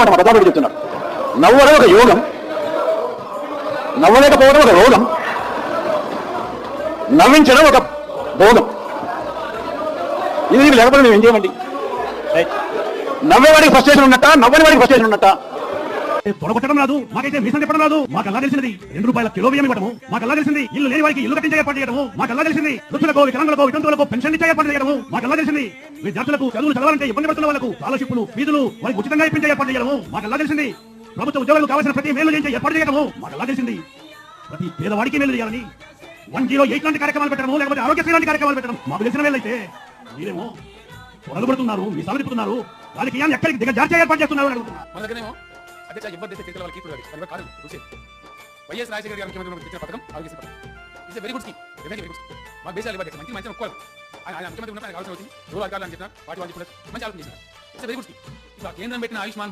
అన్నమాట ప్రధాని చెప్తున్నారు. నవ్వడం ఒక యోగం, నవ్వలేకపోవడం ఒక రోగం, నవ్వించడం ఒక భోగం. ఇది నీకు లేకపోతే మేము ఏం చేయమండి? నవ్వేవాడికి ఫ్రస్ట్రేషన్ ఉన్నట్ట, నవ్వని వాడికి ఫ్రస్ట్రేషన్ ఉన్నట్ట. తొడగొట్టడం రాదు, మాకైతే మీసం తిప్పడం రాదు. మాకల్లా తెలిసింది 2 రూపాయల కిలో బియ్యం ఇవ్వడము, మాకల్లా తెలిసింది ఇల్లు లేని వారికి ఇల్లు కట్టించే ఏర్పాటు చేయడము, మాకల్లా తెలిసింది వృద్ధులకు, వికలాంగులకు, వితంతువులకు పెన్షన్ ఇచ్చే ఏర్పాటు చేయడము, మాకల్లా తెలిసింది విద్యార్థులకు చదువులు చదవాలంటే ఇబ్బంది పడుతున్న వాళ్ళకు స్కాలర్షిప్లు, ఫీజులు వారికి ఉచితంగా ఇప్పించే ఏర్పాటు చేయడము, మాకల్లా తెలిసింది ప్రభుత్వ ఉద్యోగులకు కావాల్సిన ప్రతి మేలు చేయించే ఏర్పాటు చేయడము, మాకల్లా తెలిసింది ప్రతి పేదవాడికి మేలు చేయాలని 108 లాంటి కార్యక్రమాలు పెట్టడము, లేకపోతే ఆరోగ్యశ్రీ లాంటి కార్యక్రమాలు పెట్టడం మాకు తెలిసిన వేళ్ళైతే మీరేమో పొరలు పడుతున్నారు, మీ సాగు తిప్పుతున్నారు, రాజకీయాన్ని ఎక్కడికి దిగజార్చే ఏర్పాటు చేస్తున్నారు అని అడుగుతున్నారు. మన దగ్గరేమో అదే ఎవరు దేశ చరిత్ర వాళ్ళకి ఇప్పుడు కాదు చూసే వైఎస్ రాజశేఖర్ గారు ముఖ్యమంత్రి తెచ్చిన పథకం ఆరోగ్యశ్రీ పథకం. It's very good scheme, very good scheme. మాకు దేశాలు ఇవ్వాలి, మంచి మంచి ఒప్పుకోవాలి. ఆయన ముఖ్యమంత్రి ఉన్నప్పుడు ఆయన కావాల్సిన వచ్చింది రూల్ అధికారులు అని చెప్పిన వాటి వాళ్ళు మంచి ఆలోచన చేశారు. It's very good scheme. ఇప్పుడు కేంద్రం పెట్టిన ఆయుష్మాన్